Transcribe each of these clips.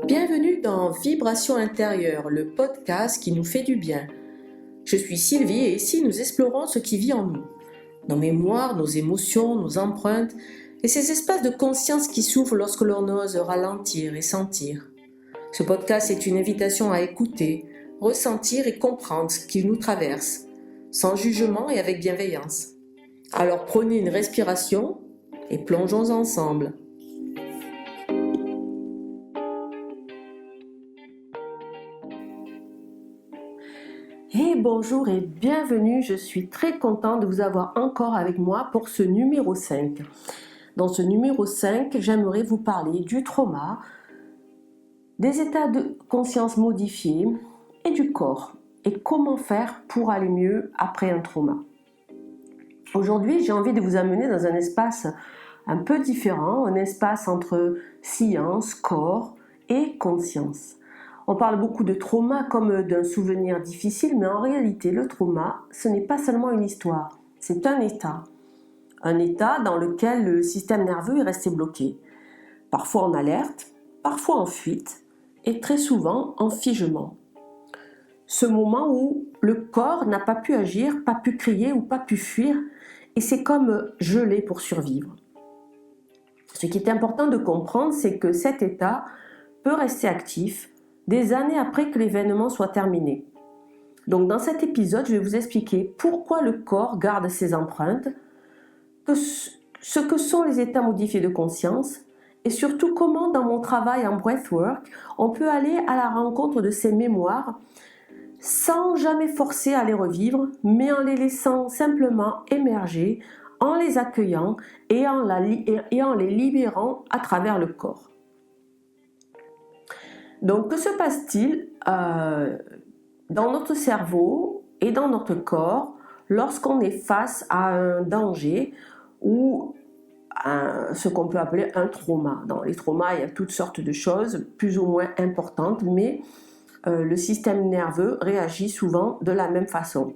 Bienvenue dans Vibration intérieure, le podcast qui nous fait du bien. Je suis Sylvie et ici nous explorons ce qui vit en nous, nos mémoires, nos émotions, nos empreintes et ces espaces de conscience qui s'ouvrent lorsque l'on ose ralentir et sentir. Ce podcast est une invitation à écouter, ressentir et comprendre ce qui nous traverse, sans jugement et avec bienveillance. Alors prenez une respiration et plongeons ensemble. Bonjour et bienvenue, je suis très contente de vous avoir encore avec moi pour ce numéro 5. Dans ce numéro 5, j'aimerais vous parler du trauma, des états de conscience modifiés et du corps et comment faire pour aller mieux après un trauma. Aujourd'hui, j'ai envie de vous amener dans un espace un peu différent, un espace entre science, corps et conscience. On parle beaucoup de trauma comme d'un souvenir difficile, mais en réalité, le trauma, ce n'est pas seulement une histoire, c'est un état. Un état dans lequel le système nerveux est resté bloqué, parfois en alerte, parfois en fuite, et très souvent en figement. Ce moment où le corps n'a pas pu agir, pas pu crier ou pas pu fuir, et c'est comme gelé pour survivre. Ce qui est important de comprendre, c'est que cet état peut rester actif des années après que l'événement soit terminé. Donc dans cet épisode, je vais vous expliquer pourquoi le corps garde ses empreintes, ce que sont les états modifiés de conscience et surtout comment dans mon travail en breathwork, on peut aller à la rencontre de ces mémoires sans jamais forcer à les revivre, mais en les laissant simplement émerger, en les accueillant et en les libérant à travers le corps. Donc, que se passe-t-il dans notre cerveau et dans notre corps lorsqu'on est face à un danger ou à ce qu'on peut appeler un trauma? Dans les traumas, il y a toutes sortes de choses plus ou moins importantes, mais le système nerveux réagit souvent de la même façon.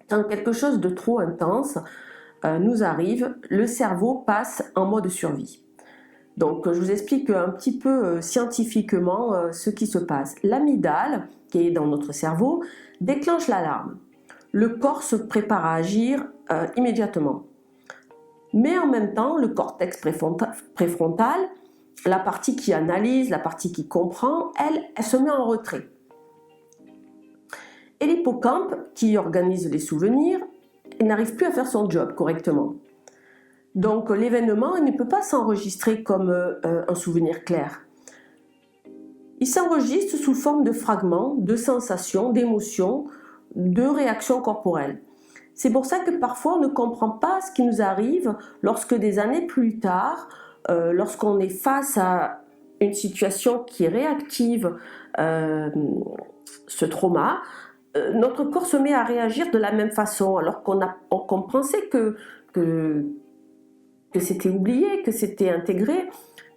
Quand quelque chose de trop intense nous arrive, le cerveau passe en mode survie. Donc, je vous explique un petit peu scientifiquement ce qui se passe. L'amygdale, qui est dans notre cerveau, déclenche l'alarme. Le corps se prépare à agir immédiatement. Mais en même temps, le cortex préfrontal, la partie qui analyse, la partie qui comprend, elle se met en retrait. Et l'hippocampe, qui organise les souvenirs, n'arrive plus à faire son job correctement. Donc l'événement ne peut pas s'enregistrer comme un souvenir clair. Il s'enregistre sous forme de fragments, de sensations, d'émotions, de réactions corporelles. C'est pour ça que parfois on ne comprend pas ce qui nous arrive lorsque des années plus tard, lorsqu'on est face à une situation qui réactive ce trauma, notre corps se met à réagir de la même façon alors qu'on pensait que c'était oublié, que c'était intégré,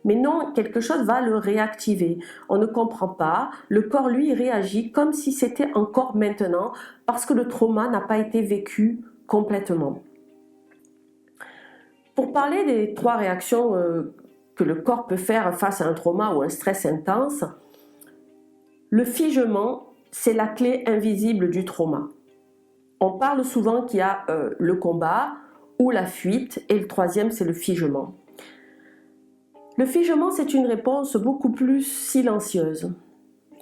mais non, quelque chose va le réactiver. On ne comprend pas, le corps lui réagit comme si c'était encore maintenant, parce que le trauma n'a pas été vécu complètement. Pour parler des 3 réactions que le corps peut faire face à un trauma ou un stress intense, le figement, c'est la clé invisible du trauma. On parle souvent qu'il y a le combat, ou la fuite, et le 3e, c'est le figement. Le figement, c'est une réponse beaucoup plus silencieuse.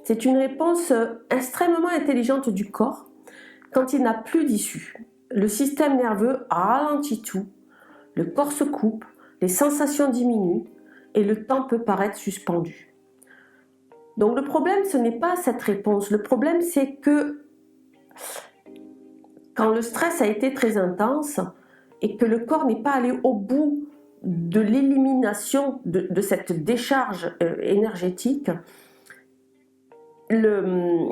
C'est une réponse extrêmement intelligente du corps quand il n'a plus d'issue. Le système nerveux ralentit tout, le corps se coupe, les sensations diminuent et le temps peut paraître suspendu. Donc le problème, ce n'est pas cette réponse. Le problème, c'est que quand le stress a été très intense, et que le corps n'est pas allé au bout de l'élimination de cette décharge énergétique, le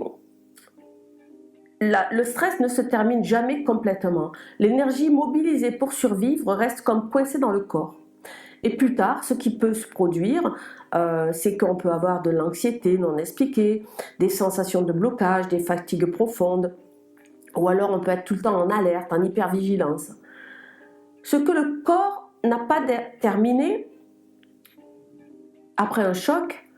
stress ne se termine jamais complètement. L'énergie mobilisée pour survivre reste comme coincée dans le corps. Et plus tard, ce qui peut se produire, c'est qu'on peut avoir de l'anxiété non expliquée, des sensations de blocage, des fatigues profondes, ou alors on peut être tout le temps en alerte, en hypervigilance. Ce que le corps n'a pas terminé après un choc,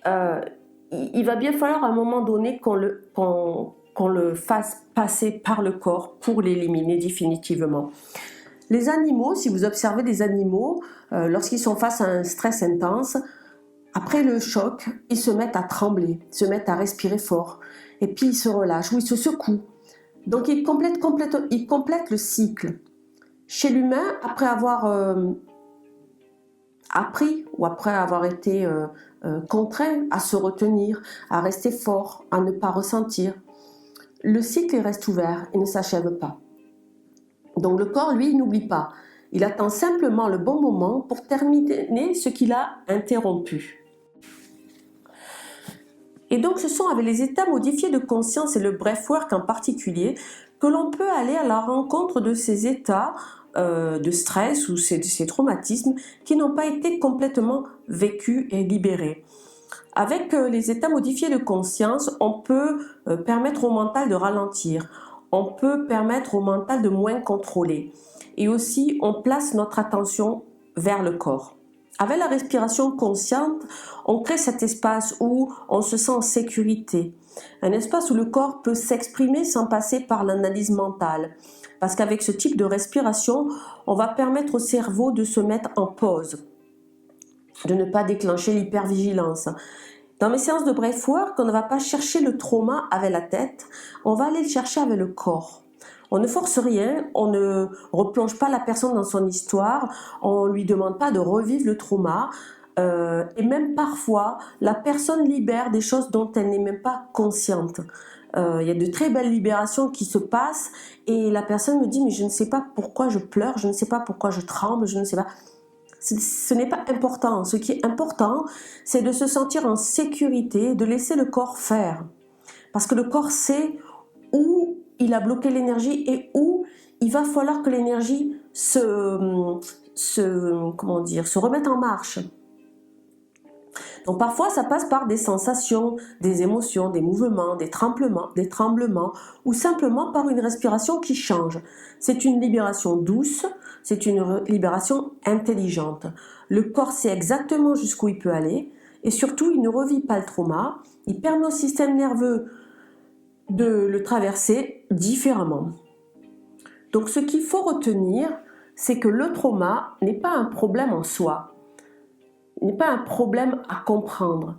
il va bien falloir à un moment donné qu'on le fasse passer par le corps pour l'éliminer définitivement. Les animaux, si vous observez des animaux, lorsqu'ils sont face à un stress intense, après le choc, ils se mettent à trembler, se mettent à respirer fort, et puis ils se relâchent ou ils se secouent. Donc ils complètent le cycle. Chez l'humain, après avoir appris ou après avoir été contraint à se retenir, à rester fort, à ne pas ressentir, le cycle reste ouvert et ne s'achève pas. Donc le corps, lui, il n'oublie pas. Il attend simplement le bon moment pour terminer ce qu'il a interrompu. Et donc ce sont avec les états modifiés de conscience et le breathwork en particulier que l'on peut aller à la rencontre de ces états de stress ou ces traumatismes qui n'ont pas été complètement vécus et libérés. Avec les états modifiés de conscience, on peut permettre au mental de ralentir, on peut permettre au mental de moins contrôler et aussi on place notre attention vers le corps. Avec la respiration consciente, on crée cet espace où on se sent en sécurité, un espace où le corps peut s'exprimer sans passer par l'analyse mentale. Parce qu'avec ce type de respiration, on va permettre au cerveau de se mettre en pause, de ne pas déclencher l'hypervigilance. Dans mes séances de breathwork, on ne va pas chercher le trauma avec la tête, on va aller le chercher avec le corps. On ne force rien, on ne replonge pas la personne dans son histoire, on ne lui demande pas de revivre le trauma. Et même parfois, la personne libère des choses dont elle n'est même pas consciente. Il y a de très belles libérations qui se passent et la personne me dit mais je ne sais pas pourquoi je pleure, je ne sais pas pourquoi je tremble, je ne sais pas. Ce n'est pas important. Ce qui est important, c'est de se sentir en sécurité, de laisser le corps faire. Parce que le corps sait où il a bloqué l'énergie et où il va falloir que l'énergie se remette en marche. Donc parfois ça passe par des sensations, des émotions, des mouvements, des tremblements ou simplement par une respiration qui change. C'est une libération douce, c'est une libération intelligente. Le corps sait exactement jusqu'où il peut aller et surtout il ne revit pas le trauma, il permet au système nerveux de le traverser différemment. Donc ce qu'il faut retenir, c'est que le trauma n'est pas un problème en soi, n'est pas un problème à comprendre,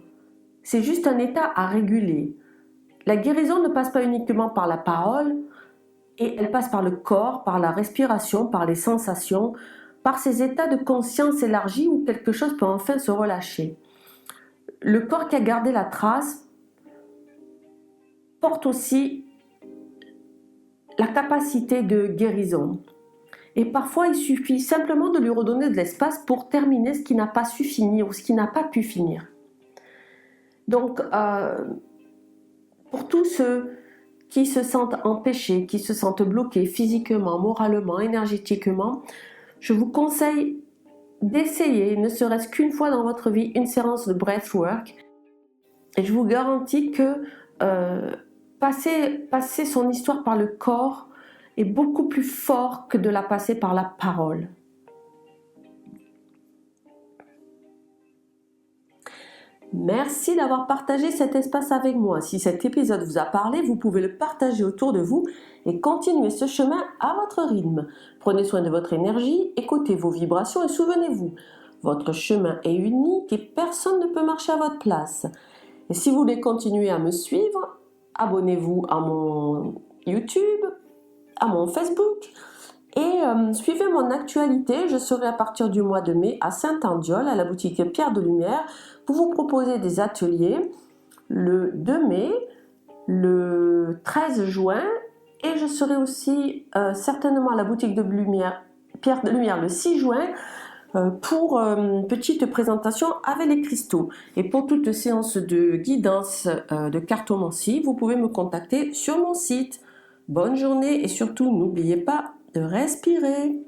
c'est juste un état à réguler. La guérison ne passe pas uniquement par la parole, et elle passe par le corps, par la respiration, par les sensations, par ces états de conscience élargis où quelque chose peut enfin se relâcher. Le corps qui a gardé la trace porte aussi la capacité de guérison. Et parfois, il suffit simplement de lui redonner de l'espace pour terminer ce qui n'a pas su finir ou ce qui n'a pas pu finir. Donc, pour tous ceux qui se sentent empêchés, qui se sentent bloqués physiquement, moralement, énergétiquement, je vous conseille d'essayer, ne serait-ce qu'une fois dans votre vie, une séance de breathwork. Et je vous garantis que passer son histoire par le corps est beaucoup plus fort que de la passer par la parole. Merci d'avoir partagé cet espace avec moi. Si cet épisode vous a parlé, vous pouvez le partager autour de vous et continuer ce chemin à votre rythme. Prenez soin de votre énergie, écoutez vos vibrations et souvenez-vous, votre chemin est unique et personne ne peut marcher à votre place. Et si vous voulez continuer à me suivre, abonnez-vous à mon YouTube, à mon Facebook et suivez mon actualité. Je serai à partir du mois de mai à Saint-Andiol, à la boutique Pierre de Lumière, pour vous proposer des ateliers le 2 mai, le 13 juin et je serai aussi certainement à la boutique de Lumière, Pierre de Lumière le 6 juin pour une petite présentation avec les cristaux. Et pour toute séance de guidance de cartomancie, vous pouvez me contacter sur mon site. Bonne journée et surtout n'oubliez pas de respirer.